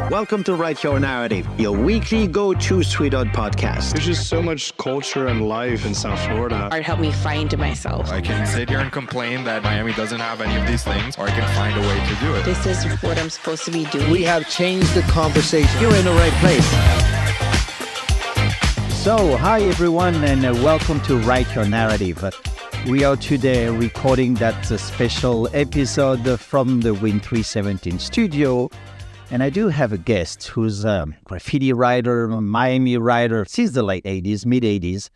Welcome to Write Your Narrative, your weekly go-to street art podcast. There's just so much culture and life in South Florida. Art helped me find myself. I can sit here and complain that Miami doesn't have any of these things, or I can find a way to do it. This is what I'm supposed to be doing. We have changed the conversation. You're in the right place. So, hi everyone, and welcome to Write Your Narrative. We are today recording that special episode from the Win 317 studio. And I do have a guest who's a graffiti writer, a Miami writer since the late 80s, mid-80s.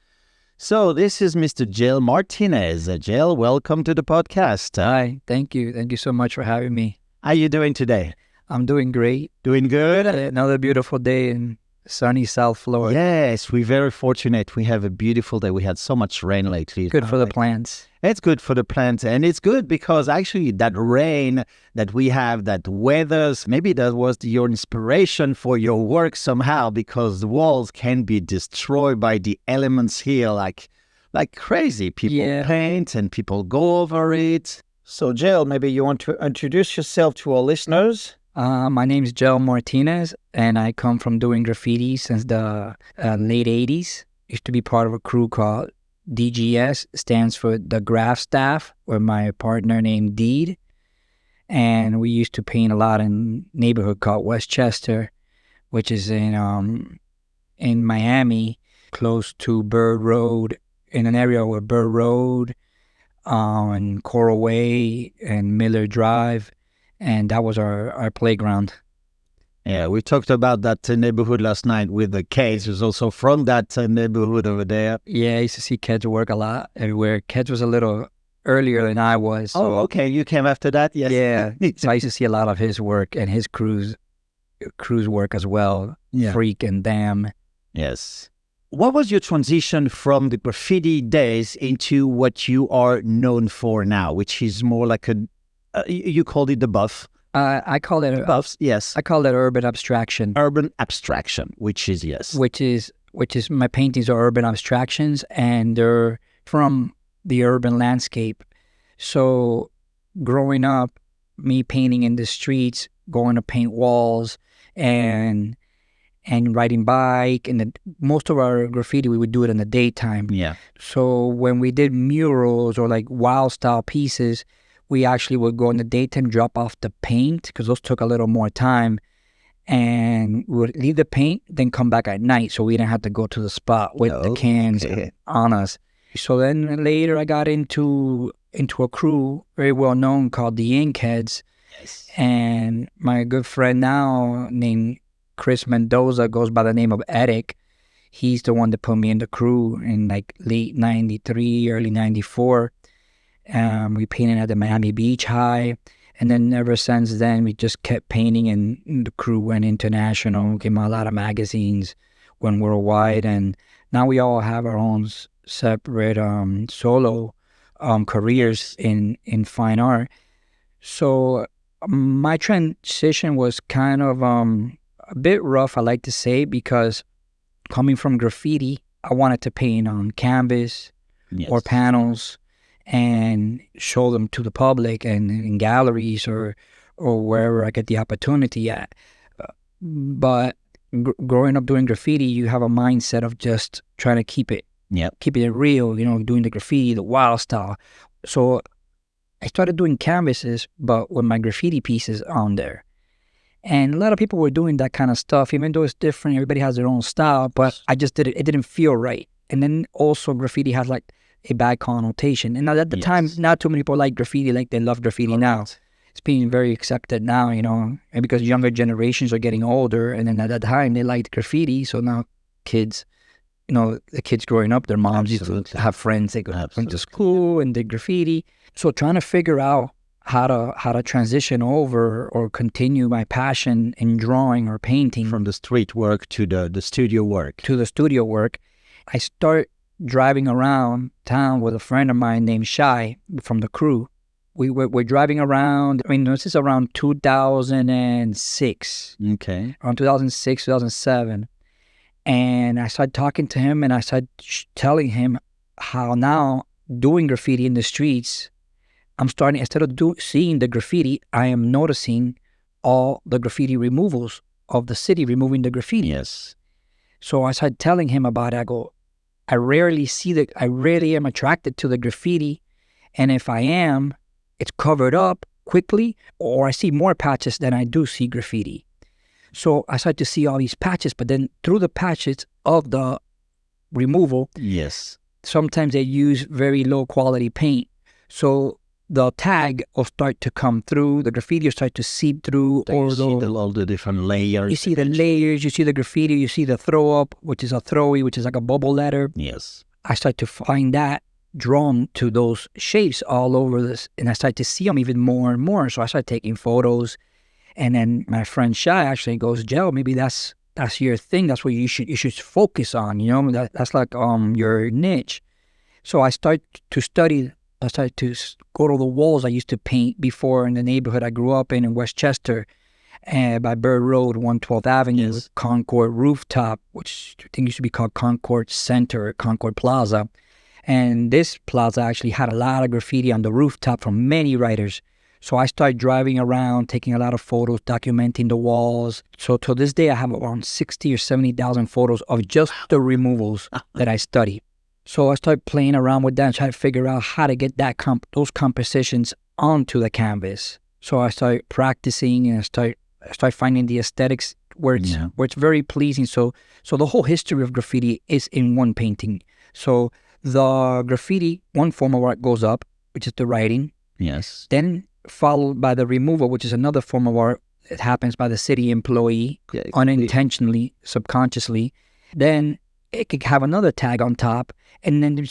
So this is Mr. Jel Martinez. Jel, welcome to the podcast. Hi, thank you. Thank you so much for having me. How you doing today? I'm doing great. Doing good? Another beautiful day in sunny South Florida. Yes, we're very fortunate. We have a beautiful day. We had so much rain lately. Good for the plants. It's good for the plants, and it's good because actually that rain that we have, that weather, maybe that was your inspiration for your work somehow, because the walls can be destroyed by the elements here like crazy. People paint and people go over it. So, Jel, maybe you want to introduce yourself to our listeners? My name is Jel Martinez, and I come from doing graffiti since the late 80s. Used to be part of a crew called DGS, stands for the Graph Staff, with my partner named Deed. And we used to paint a lot in a neighborhood called Westchester, which is in Miami, close to Bird Road, in an area where Bird Road and Coral Way and Miller Drive. And that was our playground. Yeah, we talked about that neighborhood last night with the kids. Who's also from that neighborhood over there. Yeah, I used to see Keds work a lot everywhere. Keds was a little earlier than I was. So, oh, okay. You came after that? Yes. Yeah. So I used to see a lot of his work and his crew's work as well. Yeah. Freak and Damn. Yes. What was your transition from the graffiti days into what you are known for now, which is more like you called it the buff? I call it buffs. Yes, I call it urban abstraction. Urban abstraction, which is which is my paintings are urban abstractions, and they're from the urban landscape. So, growing up, me painting in the streets, going to paint walls, and riding bike, and most of our graffiti we would do it in the daytime. Yeah. So when we did murals or like wild style pieces, we actually would go in the daytime, drop off the paint, because those took a little more time, and we would leave the paint, then come back at night, so we didn't have to go to the spot with the cans on us. So then later I got into a crew very well known called the Inkheads. Yes. And my good friend now named Chris Mendoza goes by the name of Eric. He's the one that put me in the crew in like late 93, early 94. We painted at the Miami Beach High, and then ever since then we just kept painting, and the crew went international, came out a lot of magazines, went worldwide, and now we all have our own separate solo careers in fine art. So my transition was kind of a bit rough, I like to say, because coming from graffiti, I wanted to paint on canvas or panels and show them to the public and in galleries or wherever I get the opportunity at. But growing up doing graffiti, you have a mindset of just trying to keep it real, doing the graffiti, the wild style. So I started doing canvases, but with my graffiti pieces on there. And a lot of people were doing that kind of stuff, even though it's different, everybody has their own style, but I just it didn't feel right. And then also graffiti has like a bad connotation. And at the time, not too many people like graffiti like they love graffiti now. It's being very accepted now, and because younger generations are getting older, and then at that time they liked graffiti, so now kids, the kids growing up, their moms used to have friends, they went to school and did graffiti. So trying to figure out how to transition over or continue my passion in drawing or painting. From the street work to the studio work. I start driving around town with a friend of mine named Shai from the crew. We're driving around, this is around 2006. Okay. Around 2006, 2007. And I started talking to him, and I started telling him how now doing graffiti in the streets, I'm starting, instead of seeing the graffiti, I am noticing all the graffiti removals of the city removing the graffiti. Yes. So I started telling him about it. I go, I rarely am attracted to the graffiti. And if I am, it's covered up quickly, or I see more patches than I do see graffiti. So I started to see all these patches, but then through the patches of the removal, Yes. sometimes they use very low quality paint. So the tag will start to come through, the graffiti will start to seep through. Then you see all the different layers. You see the layers, you see the graffiti, you see the throw up, which is a throwy, which is like a bubble letter. Yes. I start to find that drawn to those shapes all over this, and I start to see them even more and more. So I start taking photos, and then my friend Shai actually goes, Jel, maybe that's your thing. That's what you should focus on. You know, that's like your niche. So I start to study. I started to go to the walls I used to paint before in the neighborhood I grew up in Westchester, by Bird Road, 112th Avenue, Yes. Concord Rooftop, which I think used to be called Concord Center, Concord Plaza. And this plaza actually had a lot of graffiti on the rooftop from many writers. So I started driving around, taking a lot of photos, documenting the walls. So to this day, I have around 60 or 70,000 photos of just the removals that I study. So I started playing around with that and trying to figure out how to get those compositions onto the canvas. So I started practicing, and I started finding the aesthetics where it's very pleasing. So the whole history of graffiti is in one painting. So the graffiti, one form of art goes up, which is the writing. Yes. Then followed by the removal, which is another form of art. It happens by the city employee, unintentionally, subconsciously. Then it could have another tag on top, and then the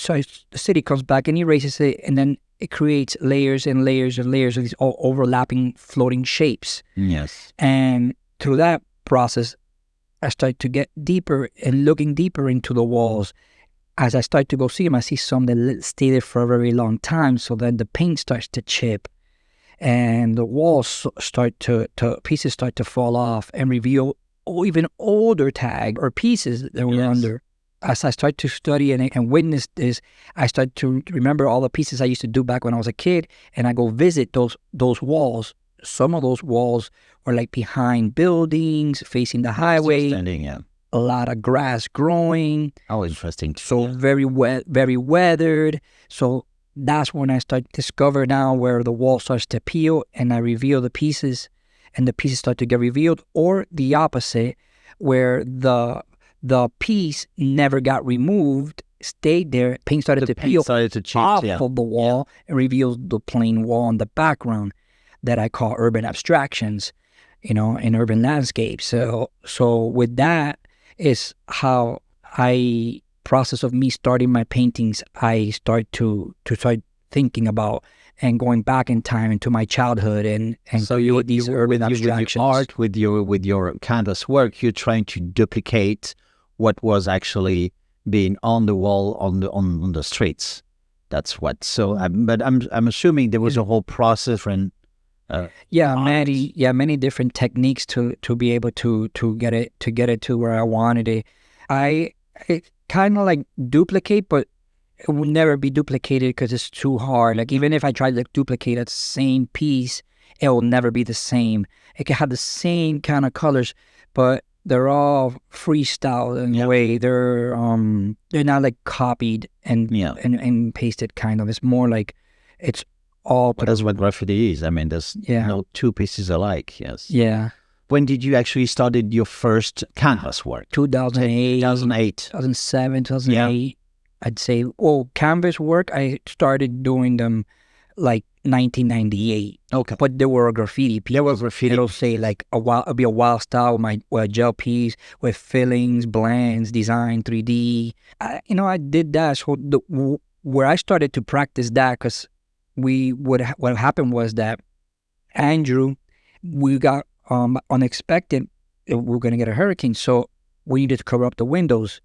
city comes back and erases it, and then it creates layers and layers and layers of these all overlapping floating shapes. Yes. And through that process, I start to get deeper and looking deeper into the walls. As I start to go see them, I see some that stay there for a very long time. So then the paint starts to chip, and the walls pieces start to fall off and reveal even older tag or pieces that were under. As I start to study and witness this, I start to remember all the pieces I used to do back when I was a kid, and I go visit those walls. Some of those walls are like behind buildings, facing the highway. A lot of grass growing. Oh, interesting. So very weathered. So that's when I start to discover now where the wall starts to peel, and I reveal the pieces, and the pieces start to get revealed, or the opposite, where the piece never got removed, stayed there. Paint started to peel off of the wall and reveals the plain wall in the background that I call urban abstractions, in urban landscapes. So with that is how process of me starting my paintings, I start to start thinking about and going back in time into my childhood and so you these urban abstractions. With your canvas work, you're trying to duplicate what was actually being on the wall on the streets. That's what. So, but I'm assuming there was a whole process and many different techniques to be able to get it to where I wanted it. I kind of like duplicate, but it will never be duplicated because it's too hard. Like even if I try to duplicate that same piece, it will never be the same. It can have the same kind of colors, but they're all freestyle in a way. They're not like copied and pasted kind of. It's more like it's all. But that's what graffiti is. I mean, there's two pieces alike. Yes. Yeah. When did you actually started your first canvas work? 2008. 2007, 2008. I'd say, canvas work, I started doing them like 1998. Okay. But there were graffiti pieces. There was graffiti. It'll say like it'll be a wild style with my gel piece with fillings, blends, design, 3D. I did that. So where I started to practice that, because what happened was that Andrew, we got unexpected. We were going to get a hurricane, so we needed to cover up the windows.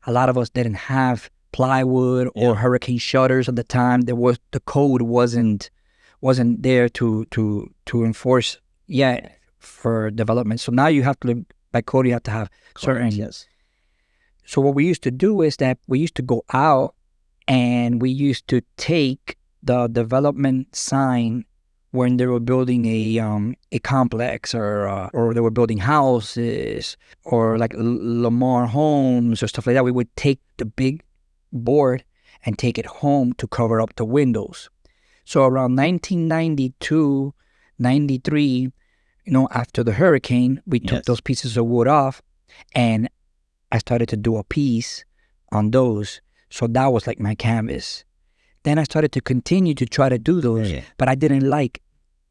A lot of us didn't have plywood or hurricane shutters at the time. The code wasn't there to enforce yet for development. So now you have to, by code, you have to have certain. Yes. So what we used to do is that we used to go out and we used to take the development sign when they were building a complex or they were building houses or like Lamar Homes or stuff like that. We would take the big board and take it home to cover up the windows. So around 1992, 93, after the hurricane, we took those pieces of wood off and I started to do a piece on those. So that was like my canvas. Then I started to continue to try to do those, but I didn't like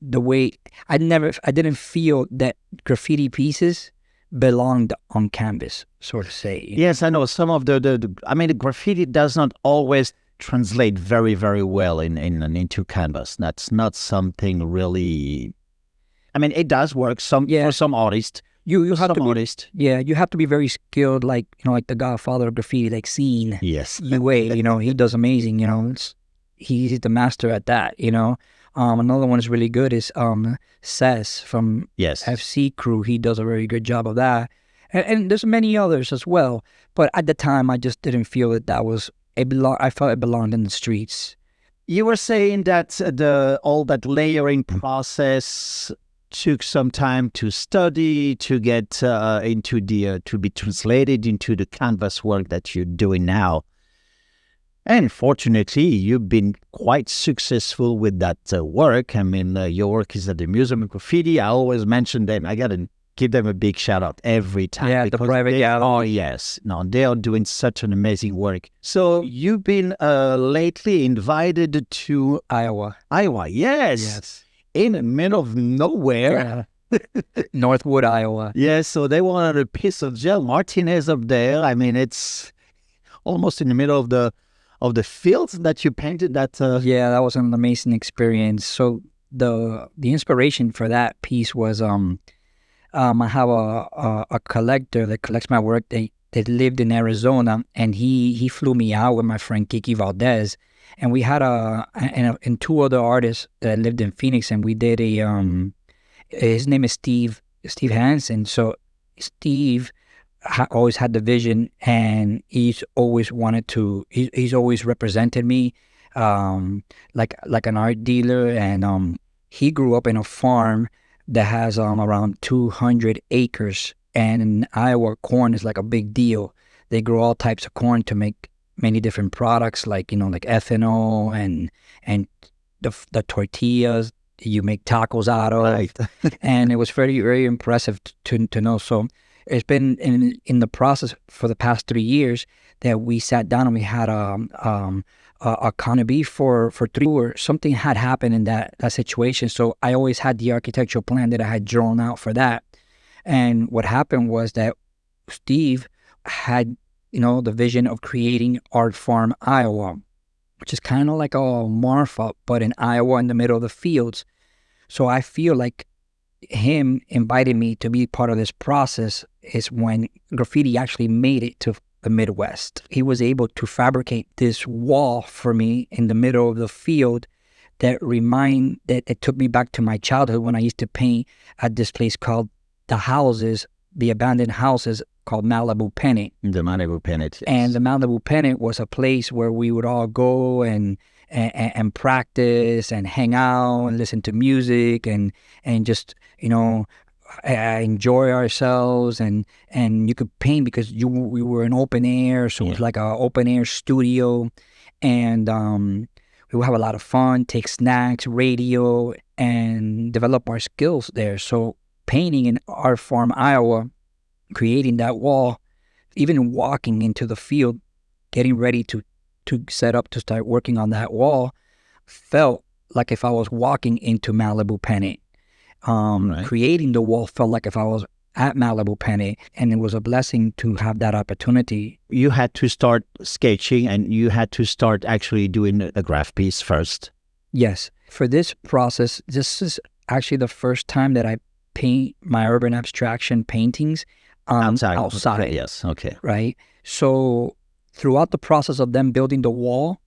the way, I didn't feel that graffiti pieces belonged on canvas, so to say. Yes, I know some of the graffiti does not always translate very, very well into canvas. That's not something really, it does work for some artists. You have you have to be very skilled, like the godfather of graffiti, like Scene. Yes. He does amazing, he's the master at that, Another one is really good is Cess from FC Crew. He does a very good job of that. And there's many others as well. But at the time, I just didn't feel that was, I felt it belonged in the streets. You were saying that all that layering process took some time to study, to get to be translated into the canvas work that you're doing now. And fortunately, you've been quite successful with that work. Your work is at the Museum of Graffiti. I always mention them. I got to give them a big shout out every time. Yeah, the private gallery. Oh, yes. No, they are doing such an amazing work. So you've been lately invited to Iowa. Iowa, yes. In the middle of nowhere. Northwood, Iowa. Yes, so they wanted a piece of Jel Martinez up there. It's almost in the middle of the fields that you painted. That that was an amazing experience. So the inspiration for that piece was I have a collector that collects my work. They lived in Arizona, and he flew me out with my friend Kiki Valdez, and we had and two other artists that lived in Phoenix, and we did his name is Steve Hansen. So Steve always had the vision, and he's always wanted to. He's always represented me, like an art dealer, and he grew up in a farm that has around 200 acres, and in Iowa, corn is like a big deal. They grow all types of corn to make many different products, like ethanol and the tortillas you make tacos out of. Right. And it was very, very impressive to know. So it's been in the process for the past 3 years that we sat down and we had a canopy for 3 or something had happened in that situation. So I always had the architectural plan that I had drawn out for that. And what happened was that Steve had, the vision of creating Art Farm Iowa, which is kind of like a Marfa, but in Iowa in the middle of the fields. So I feel like him inviting me to be part of this process is when graffiti actually made it to the Midwest. He was able to fabricate this wall for me in the middle of the field that it took me back to my childhood when I used to paint at this place called the abandoned houses called Malibu Pennant. The Malibu Pennant. Yes. And the Malibu Pennant was a place where we would all go and practice and hang out and listen to music and just, enjoy ourselves, and you could paint because we were in open air, so it was like an open air studio, and we would have a lot of fun, take snacks, radio, and develop our skills there. So painting in Art Farm, Iowa, creating that wall, even walking into the field, getting ready to set up to start working on that wall, felt like if I was walking into Malibu Pennant. Right. Creating the wall felt like if I was at Malibu Pennant, and it was a blessing to have that opportunity. You had to start sketching, and you had to start actually doing a graph piece first. Yes. For this process, this is actually the first time that I paint my urban abstraction paintings outside. Okay, yes, okay. Right? So throughout the process of them building the wall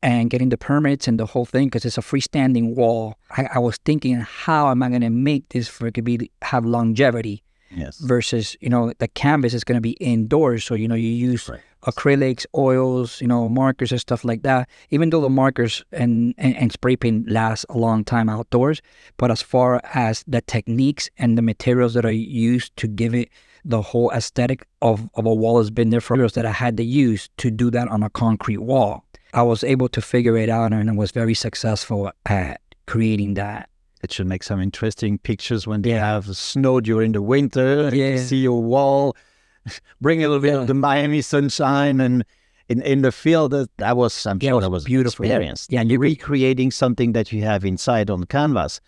and getting the permits and the whole thing, because it's a freestanding wall, I was thinking, how am I going to make this for it to have longevity? Yes. Versus, the canvas is going to be indoors. So, you use acrylics, oils, markers and stuff like that. Even though the markers and spray paint last a long time outdoors, but as far as the techniques and the materials that are used to give it the whole aesthetic of a wall has been there for years that I had to use to do that on a concrete wall. I was able to figure it out, and I was very successful at creating that. It should make some interesting pictures when they have snow during the winter. Yeah. You see your wall, bring a little bit of the Miami sunshine, and in the field, that was, I'm sure that was beautiful experience. Yeah, and you're recreating something that you have inside on canvas,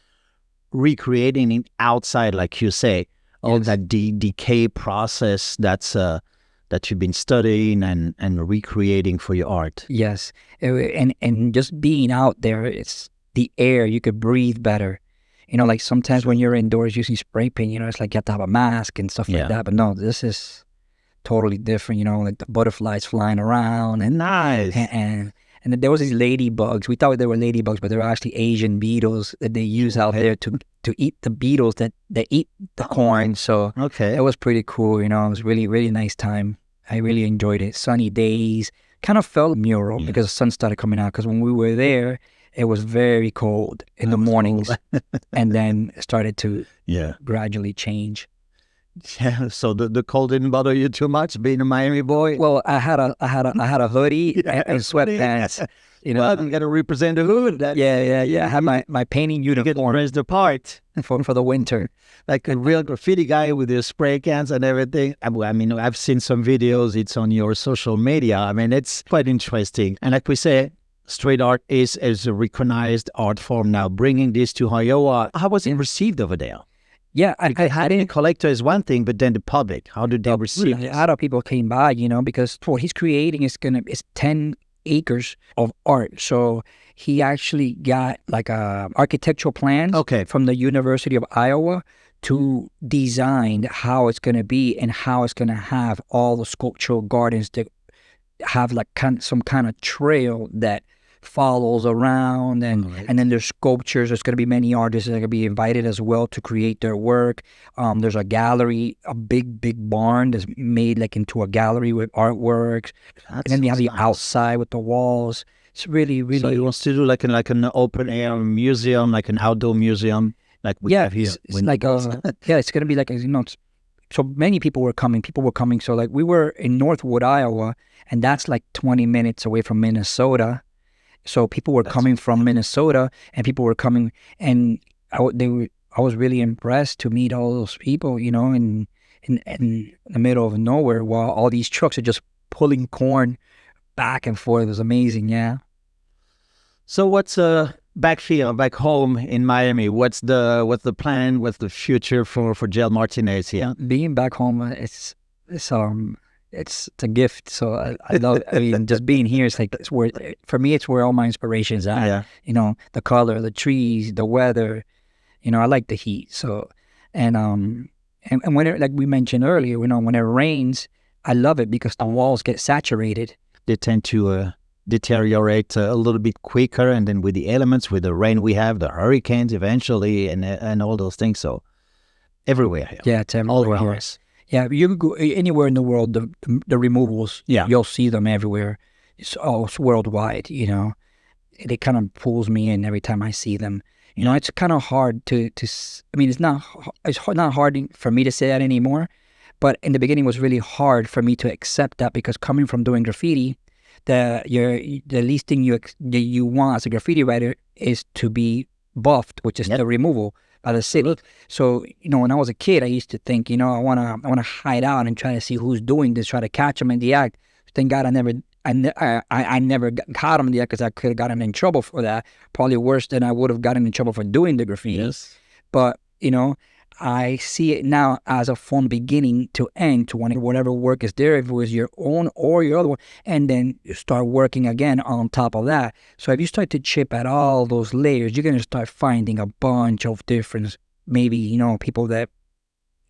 recreating it outside, like you say, all that decay process that you've been studying and recreating for your art. Yes, and just being out there, it's the air, you could breathe better. Like sometimes when you're indoors using spray paint, it's like you have to have a mask and stuff like that. But no, this is totally different, like the butterflies flying around. And nice. And there was these ladybugs. We thought they were ladybugs, but they were actually Asian beetles that they use out there to eat the beetles that eat the corn. So it was pretty cool, it was really, really nice time. I really enjoyed it. Sunny days, kind of felt mural because the sun started coming out. Because when we were there, it was very cold in the mornings, and then it started to gradually change. Yeah, so the cold didn't bother you too much, being a Miami boy. Well, I had a hoodie and sweatpants. Well, I'm gonna represent the hood. Yeah. I had my painting uniform dressed the part for the winter, like a real graffiti guy with your spray cans and everything. I mean, I've seen some videos. It's on your social media. I mean, it's quite interesting. And like we say, street art is a recognized art form now. Bringing this to Iowa, how was it received over there? Yeah, I had a collector is one thing, but then the public, how did they receive it? A lot of people came by, because what he's creating is 10 acres of art. So he actually got like architectural plans from the University of Iowa to design how it's going to be and how it's going to have all the sculptural gardens that have like some kind of trail that follows around, and then there's sculptures. There's going to be many artists that are going to be invited as well to create their work. There's a gallery, a big barn that's made like into a gallery with artworks. And then you have the outside with the walls. It's really, really. So he wants to do like an open air museum, like an outdoor museum, like we have here. It's like it's going to be like so many people were coming. So like we were in Northwood, Iowa, and that's like 20 minutes away from Minnesota. So people were coming from Minnesota, and people were coming, and I was really impressed to meet all those people, in the middle of nowhere, while all these trucks are just pulling corn back and forth. It was amazing, yeah. So what's back here, back home in Miami? What's the plan? What's the future for Jel Martinez here? Being back home, it's a gift. So I love. I mean, just being here is like for me. It's where all my inspirations are. Yeah. The color, the trees, the weather. I like the heat. So, and when it, like we mentioned earlier, when it rains, I love it because the walls get saturated. They tend to deteriorate a little bit quicker, and then with the elements, with the rain we have, the hurricanes eventually, and all those things. So everywhere here. Yeah, it's everywhere. All around us. Yeah, you can go anywhere in the world, the removals, you'll see them everywhere. It's worldwide, It kind of pulls me in every time I see them. It's kind of hard to I mean, it's not hard for me to say that anymore, but in the beginning it was really hard for me to accept that, because coming from doing graffiti, the least thing you want as a graffiti writer is to be buffed, which is the removal by the city. So, when I was a kid, I used to think, I want to hide out and try to see who's doing this, try to catch them in the act. Thank God I never caught them in the act, because I could have gotten in trouble for that. Probably worse than I would have gotten in trouble for doing the graffiti. Yes. But, I see it now as a from beginning to end, to whatever work is there, if it was your own or your other one, and then you start working again on top of that. So if you start to chip at all those layers, you're going to start finding a bunch of different, maybe, people that,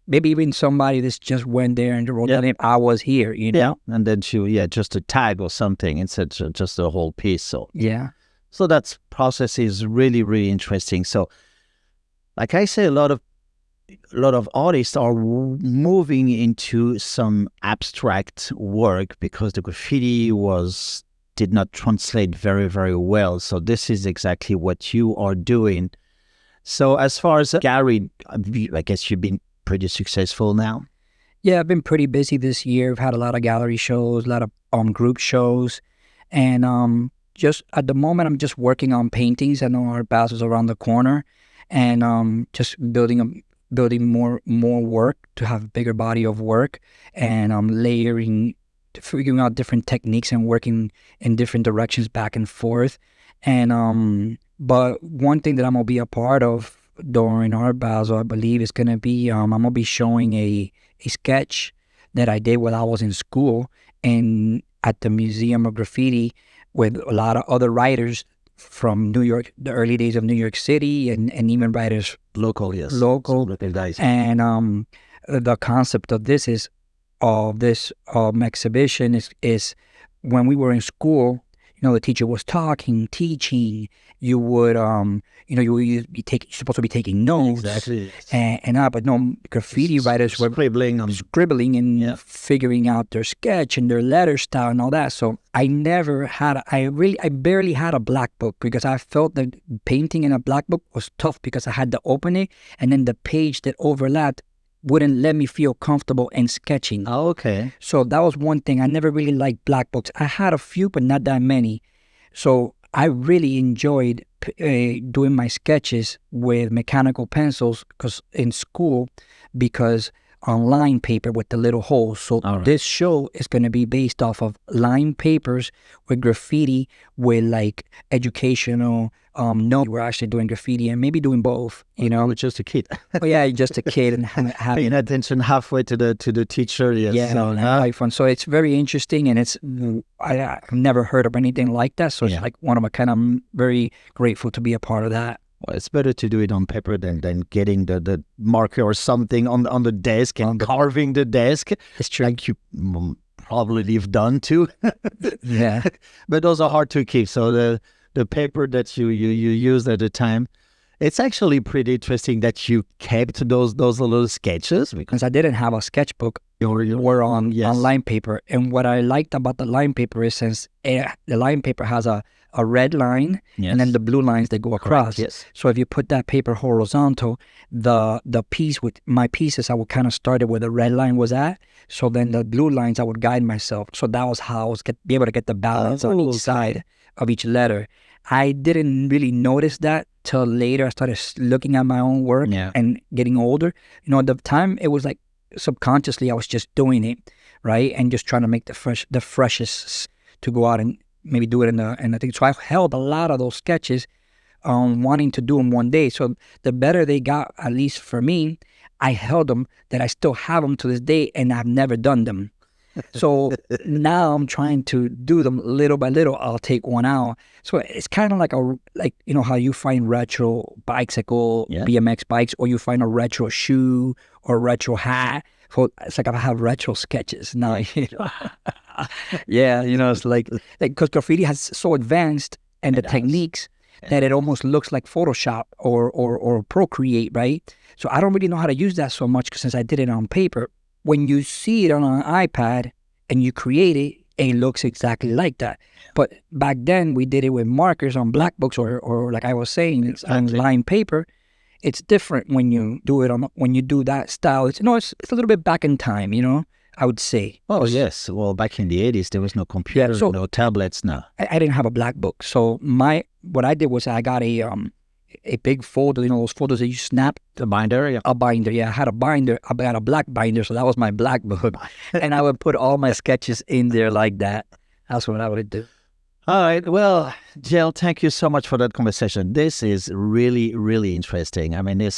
maybe even somebody that's just went there and wrote their name, I was here, Yeah, and then just a tag or something instead of just a whole piece. So yeah. So that process is really, really interesting. So like I say, a lot of a lot of artists are moving into some abstract work because the graffiti did not translate very, very well. So this is exactly what you are doing. So as far as gallery, I guess you've been pretty successful now. Yeah, I've been pretty busy this year. I've had a lot of gallery shows, a lot of group shows, and just at the moment, I'm just working on paintings. I know Art Basel's around the corner, and just building more work to have a bigger body of work, and layering, figuring out different techniques and working in different directions back and forth. And but one thing that I'm gonna be a part of during Art Basel, I believe, is gonna be I'm gonna be showing a sketch that I did while I was in school and at the Museum of Graffiti with a lot of other writers from New York, the early days of New York City, and even writers local, yes, local. And the concept of this exhibition is when we were in school, the teacher was teaching. You would, you would be supposed to be taking notes. Exactly. But no, graffiti writers were scribbling and figuring out their sketch and their letter style and all that. So I barely had a black book because I felt that painting in a black book was tough because I had to open it and then the page that overlapped wouldn't let me feel comfortable in sketching. Oh, okay. So that was one thing. I never really liked black books. I had a few, but not that many. So I really enjoyed doing my sketches with mechanical pencils in school because on line paper with the little holes. So this show is going to be based off of line papers with graffiti with like educational notes. We're actually doing graffiti and maybe doing both, Just a kid. Just a kid and paying attention halfway to the teacher. Yes. Yeah, quite fun. So it's very interesting, and I've never heard of anything like that. So it's like one of a kind. I'm very grateful to be a part of that. Well, it's better to do it on paper than getting the marker or something on the desk and carving the desk. It's true. Like you probably have done too. Yeah. But those are hard to keep. So the paper that you used at the time, it's actually pretty interesting that you kept those little sketches. Because I didn't have a sketchbook. Were on line paper. And what I liked about the line paper is since the line paper has a red line and then the blue lines that go across. Correct, yes. So if you put that paper horizontal, the piece with my pieces, I would kind of start it where the red line was at. So then the blue lines, I would guide myself. So that was how I was be able to get the balance on each side of each letter. I didn't really notice that till later. I started looking at my own work and getting older. At the time, it was like subconsciously I was just doing it, right? And just trying to make the freshest to go out and maybe do it in the thing. So I held a lot of those sketches wanting to do them one day. So the better they got, at least for me, I held them that I still have them to this day and I've never done them. So now I'm trying to do them little by little. I'll take one out. So it's kind of like how you find retro bicycle, BMX bikes, or you find a retro shoe or a retro hat. So it's like I have retro sketches now. It's like because graffiti has so advanced and the techniques that it almost looks like Photoshop or Procreate, right? So I don't really know how to use that so much since I did it on paper. When you see it on an iPad and you create it, it looks exactly like that. But back then, we did it with markers on black books or like I was saying, it's on line paper. It's different when you do it when you do that style. It's a little bit back in time, I would say. Oh, yes. Well, back in the 80s, there was no computer, no tablets, no. I didn't have a black book. So what I did was I got a big folder, those folders that you snap. The binder, yeah. A binder, yeah. I had a binder. I got a black binder, so that was my black book. And I would put all my sketches in there like that. That's what I would do. All right. Well, Jel, thank you so much for that conversation. This is really, really interesting. I mean,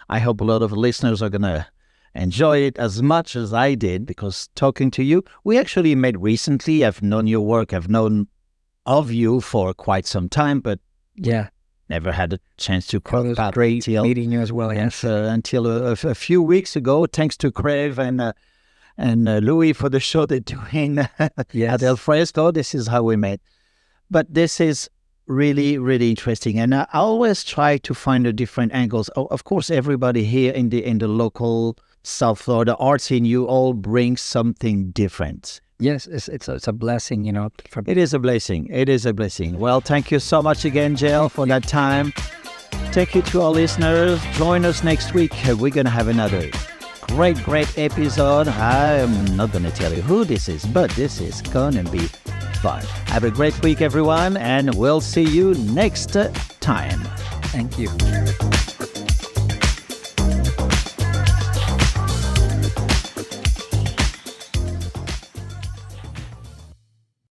I hope a lot of listeners are going to enjoy it as much as I did, because talking to you, we actually met recently. I've known your work. I've known of you for quite some time, but never had a chance to cross paths. Great meeting you as well, yes. Until a few weeks ago, thanks to Crave and Louis for the show they're doing at El Fresco. This is how we met. But this is really, really interesting. And I always try to find the different angles. Of course, everybody here in the local South Florida art scene, you all bring something different. Yes, it's a blessing, It is a blessing. It is a blessing. Well, thank you so much again, Jel, for that time. Thank you to our listeners. Join us next week. We're going to have another great episode. I'm not going to tell you who this is, but this is going to be fun. Have a great week, everyone, and we'll see you next time. Thank you.